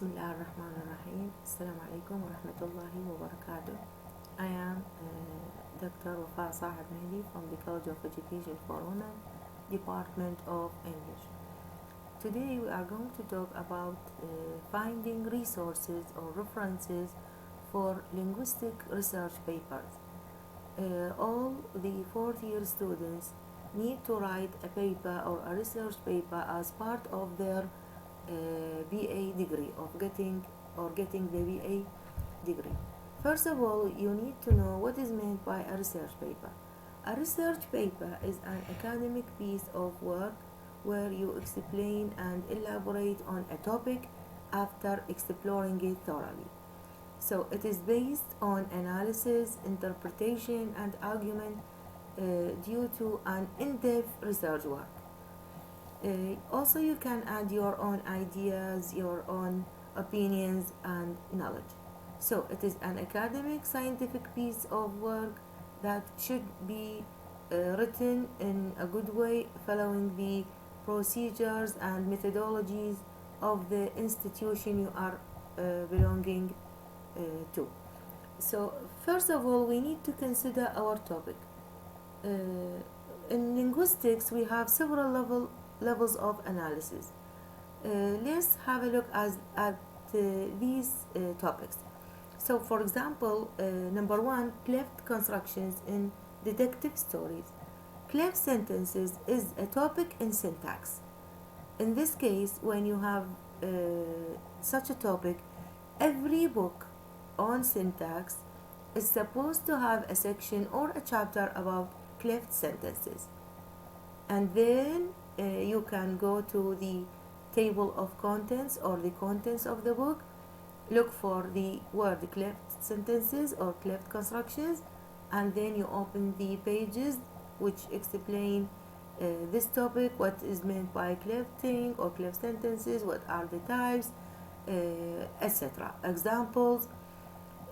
Bismillah ar-Rahman ar-Rahim. Assalamu alaikum wa rahmatullahi wa barakatuh. I am Dr. Wafaa Sahib Mehdi from the College of Education for Women, Department of English. Today we are going to talk about finding resources or references for linguistic research papers. All the fourth year students need to write a paper or a research paper as part of their BA degree of getting the BA degree. First of all, you need to know what is meant by a research paper. A research paper is an academic piece of work where you explain and elaborate on a topic after exploring it thoroughly. So it is based on analysis, interpretation, and argument due to an in-depth research work. Also, you can add your own ideas, your own opinions, and knowledge. So it is an academic, scientific piece of work that should be written in a good way, following the procedures and methodologies of the institution you are belonging to. So first of all, we need to consider our topic. In linguistics, we have several levels of analysis. Let's have a look at these topics. So, for example, number one, cleft constructions in detective stories. Cleft sentences is a topic in syntax. In this case, when you have such a topic, every book on syntax is supposed to have a section or a chapter about cleft sentences. And then you can go to the table of contents or the contents of the book, look for the word cleft sentences or cleft constructions, and then you open the pages which explain this topic, what is meant by clefting or cleft sentences, what are the types, etc. Examples.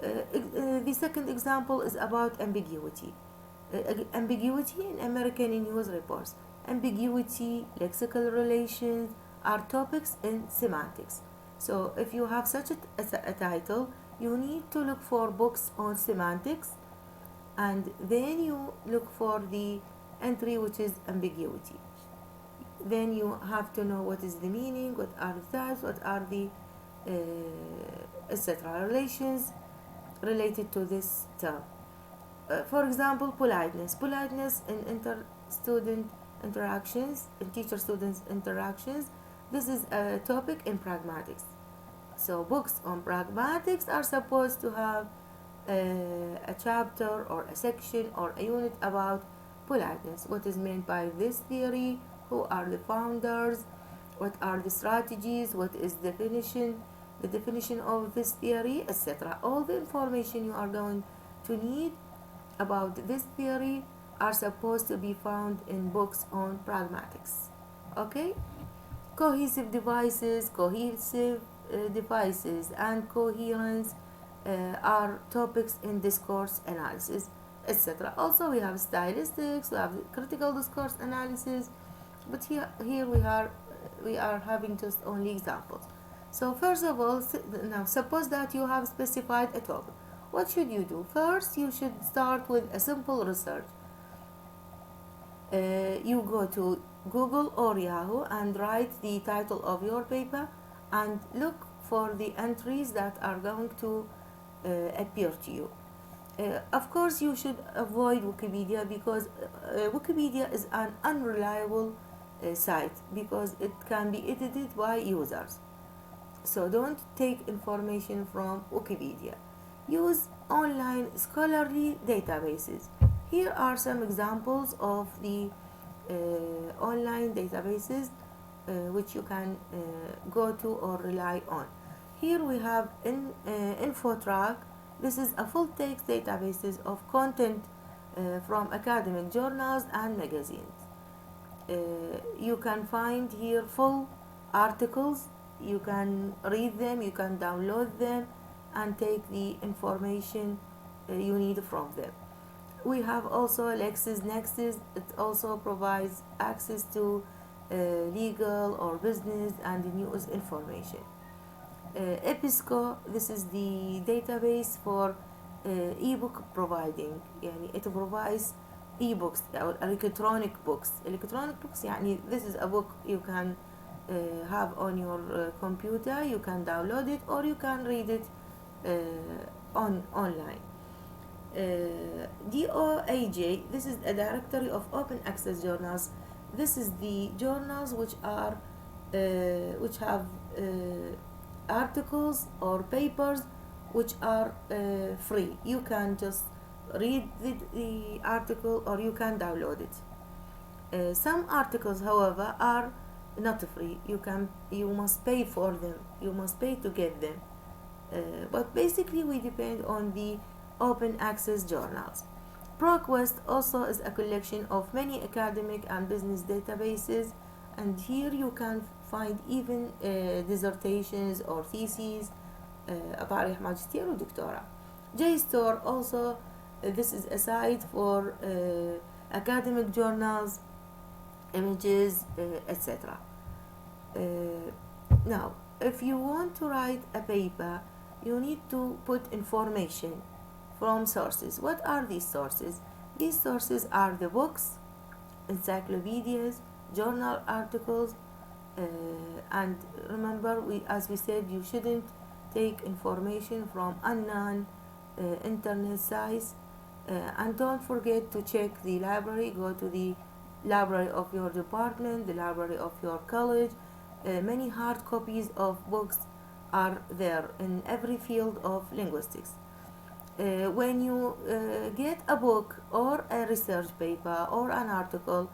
The second example is about ambiguity. Ambiguity in American news reports. Ambiguity, lexical relations are topics in semantics. So if you have such a title, you need to look for books on semantics, and then you look for the entry which is ambiguity. Then you have to know what is the meaning, what are the types, what are the etc. relations related to this term. For example, politeness. Politeness in inter-student interactions, in teacher-student interactions. This is a topic in pragmatics. So books on pragmatics are supposed to have a chapter or a section or a unit about politeness. What is meant by this theory? Who are the founders? What are the strategies? What is the definition of this theory, etc. All the information you are going to need about this theory are supposed to be found in books on pragmatics. Okay? Cohesive devices, and coherence are topics in discourse analysis, etc. Also, we have stylistics, we have critical discourse analysis, but here we are having just only examples. So first of all, now suppose that you have specified a topic. What should you do? First, you should start with a simple research. You go to Google or Yahoo and write the title of your paper and look for the entries that are going to appear to you. Of course, you should avoid Wikipedia because Wikipedia is an unreliable site because it can be edited by users. So don't take information from Wikipedia. Use online scholarly databases. Here are some examples of the online databases which you can go to or rely on. Here we have InfoTrack. This is a full-text database of content from academic journals and magazines. You can find here full articles. You can read them, you can download them, and take the information you need from them. We have also LexisNexis. It also provides access to legal or business and news information. EBSCO, this is the database for ebook providing. يعني it provides ebooks or electronic books. Electronic books يعني this is a book you can have on your computer, you can download it or you can read it online. DOAJ, this is a directory of open access journals. This is the journals which have articles or papers which are free. You can just read the article or you can download it. Some articles, however, are not free. You must pay for them. You must pay to get them. But basically we depend on the open access journals. ProQuest also is a collection of many academic and business databases, and here you can find even dissertations or theses, أطارح ماجستير ودكتوراه. JSTOR also, this is a site for academic journals, images, etc. Now, if you want to write a paper, you need to put information from sources. What are these sources? These sources are the books, encyclopedias, journal articles, and remember, as we said, you shouldn't take information from unknown internet sites, and don't forget to check the library. Go to the library of your department, the library of your college. Many hard copies of books are there in every field of linguistics. When you get a book or a research paper or an article,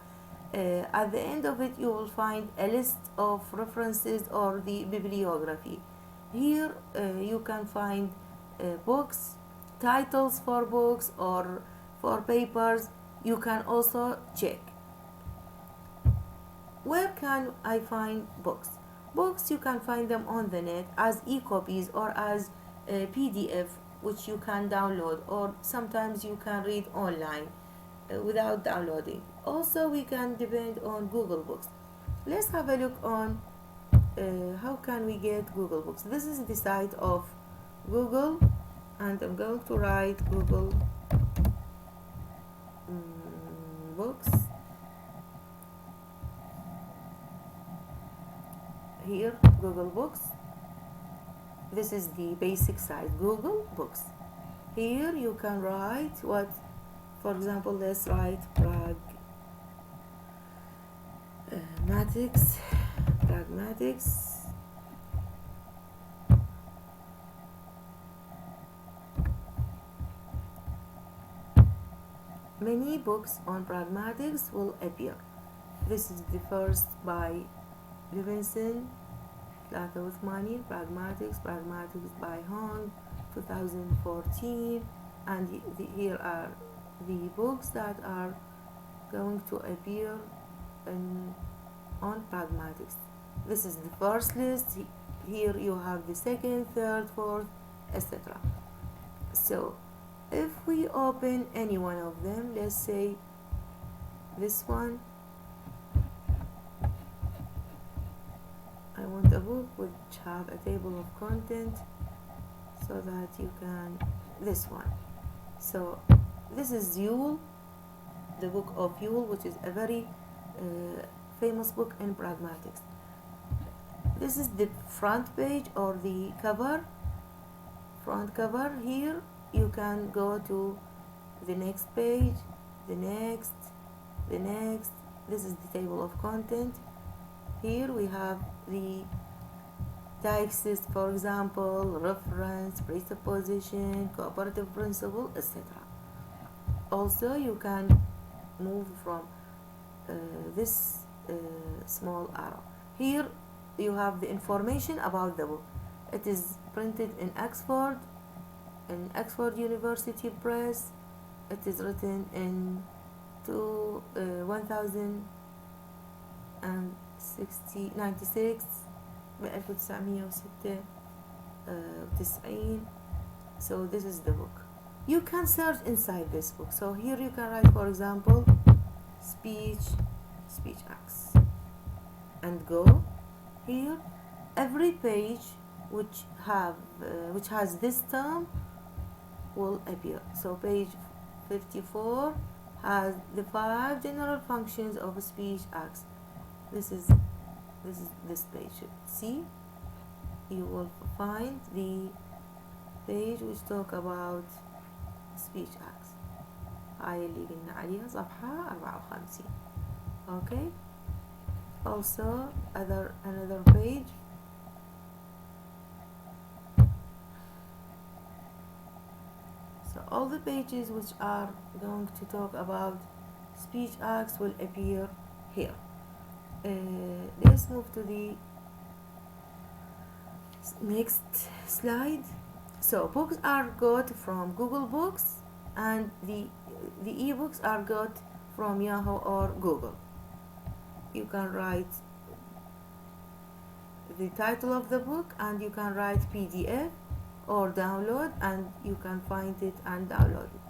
at the end of it you will find a list of references or the bibliography. Here you can find books, titles for books or for papers. You can also check. Where can I find books? Books, you can find them on the net as e-copies or as PDF, which you can download, or sometimes you can read online without downloading. Also, we can depend on Google Books. Let's have a look on how can we get Google Books. This is the site of Google, and I'm going to write Google Books. Here, Google Books. This is the basic site, Google Books. Here you can write what, for example, let's write pragmatics. Many books on pragmatics will appear. This is the first by Levinson, pragmatics by Hong, 2014, and here are the books that are going to appear on pragmatics. This is the first list. Here you have the second, third, fourth, etc. So if we open any one of them, let's say this one, I want a book which have a table of content so that you can, this one. So this is Yule, the book of Yule, which is a very famous book in pragmatics. This is the front page or the cover, front cover. Here you can go to the next page, the next. This is the table of content. Here we have the texts, for example, reference, presupposition, cooperative principle, etc. Also, you can move from this small arrow. Here you have the information about the book. It is printed in Oxford University Press. It is written in 1996 1996. So this is the book. You can search inside this book. So here you can write, for example, speech acts, and go. Here every page which has this term will appear. So page 54 has the 5 general functions of speech acts. This is this page. See, you will find the page which talk about speech acts. هاي اللي قلنا عليها صفحة 54. Okay. Also another page. So all the pages which are going to talk about speech acts will appear here. Let's move to the next slide. So books are got from Google Books, and the ebooks are got from Yahoo or Google. You can write the title of the book, and you can write PDF or download, and you can find it and download it.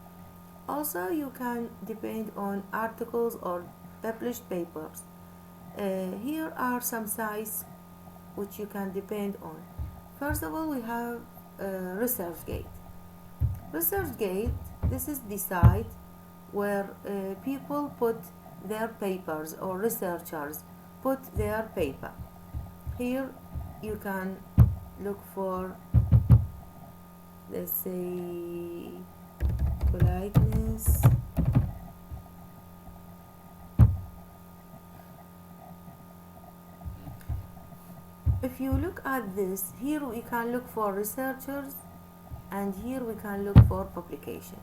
Also, you can depend on articles or published papers. Here are some sites which you can depend on. First of all, we have ResearchGate. ResearchGate, this is the site where people put their papers, or researchers put their paper. Here you can look for, let's say, politeness, if you look at this, here we can look for researchers, and here we can look for publication.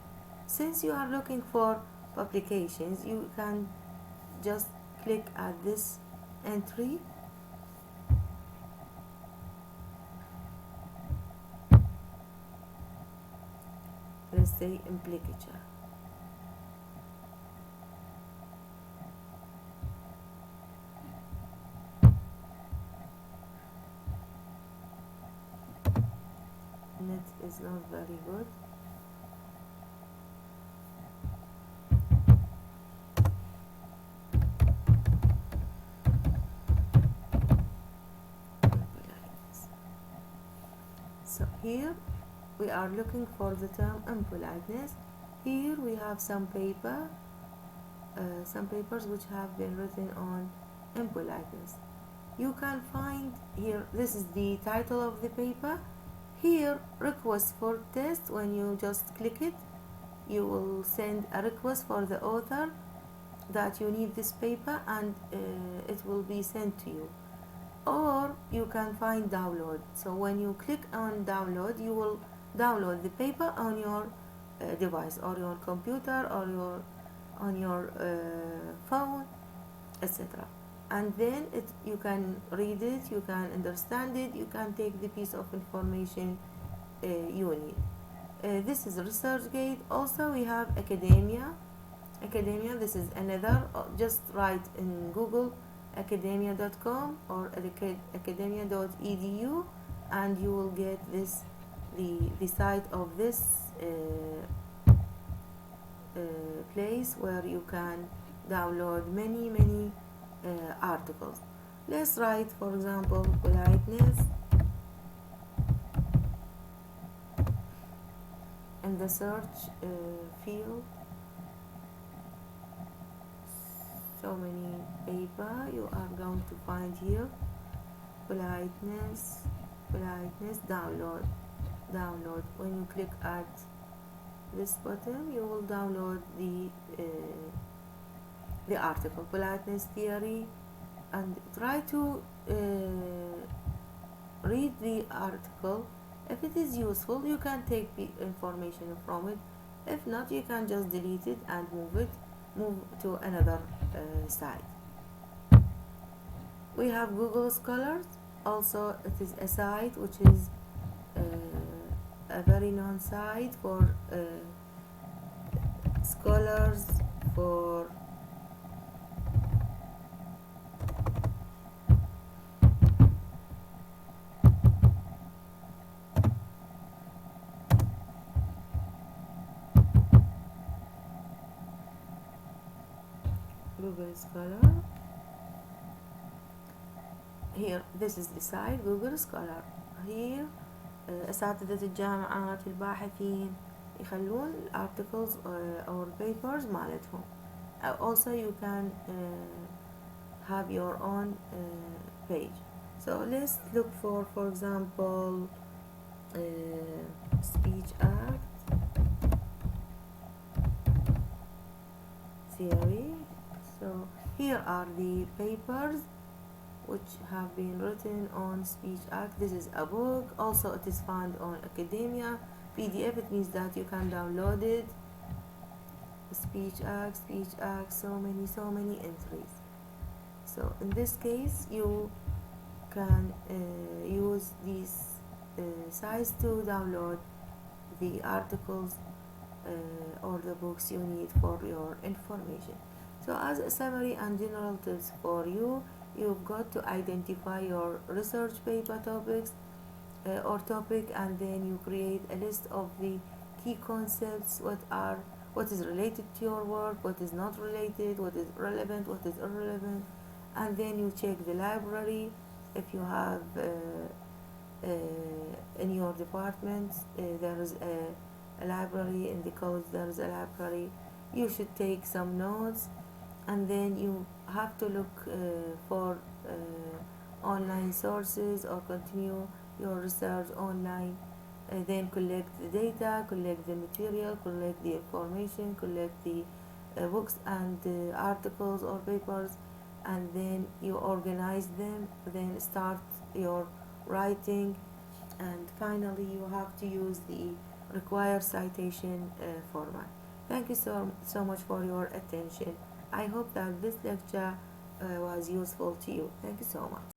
Since you are looking for publications, you can just click at this entry, let's say implicature. Net is not very good. So here we are looking for the term impoliteness. Here we have some papers which have been written on impoliteness. You can find here, this is the title of the paper. Here, request for test. When you just click it, you will send a request for the author that you need this paper, and it will be sent to you. Or you can find download. So when you click on download, you will download the paper on your device, or your computer, or on your phone, etc. And then you can read it, you can understand it, you can take the piece of information you need. This is ResearchGate. Also we have Academia. This is another, just write in Google academia.com or academia.edu, and you will get this the site of this place where you can download many articles. Let's write, for example, politeness in the search field. So many paper you are going to find here. Politeness, download. When you click at this button, you will download the article, politeness theory, and try to read the article. If it is useful, you can take information from it. If not, you can just delete it and move to another site. We have Google Scholars. Also, it is a site which is a very known site for scholars, for Google Scholar. Here, this is the site Google Scholar. here أساتذة الجامعات الباحثين يخلون articles or papers مالتهم. Also you can have your own page. So let's look for example speech act theory. So here are the papers which have been written on speech act. This is a book. Also it is found on academia PDF. It means that you can download it. Speech act, so many entries. So in this case you can use these sites to download the articles or the books you need for your information. So as a summary and general tips for you, you've got to identify your research paper topics or topic, and then you create a list of the key concepts, what is related to your work, what is not related, what is relevant, what is irrelevant, and then you check the library if you have in your department there is a library. In the college there is a library. You should take some notes, and then you have to look for online sources or continue your research online. Then collect the data, collect the material, collect the information, collect the books and articles or papers, and then you organize them. Then start your writing, and finally you have to use the required citation format. Thank you so much for your attention. I hope that this lecture was useful to you. Thank you so much.